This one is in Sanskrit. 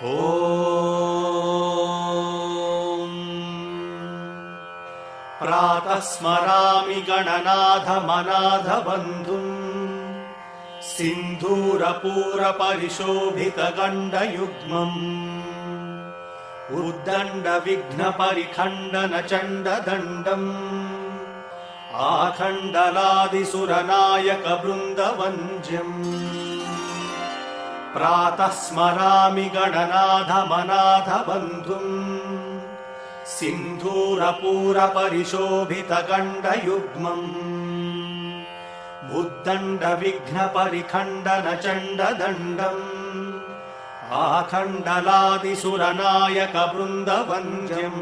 ॐ प्रातः स्मरामि गणनाथमनाथबन्धुम् सिन्धूरपूरपरिशोभितगण्डयुग्मम् उद्दण्डविघ्नपरिखण्डनचण्डदण्डम् आखण्डलादिसुरनायकवृन्दवन्द्यम् प्रातः स्मरामि गणनाथमनाथबन्धुम् सिन्धूरपूरपरिशोभितगण्डयुग्मम् उद्दण्डविघ्नपरिखण्डनचण्डदण्डम् आखण्डलादिसुरनायकवृन्दवन्द्यम्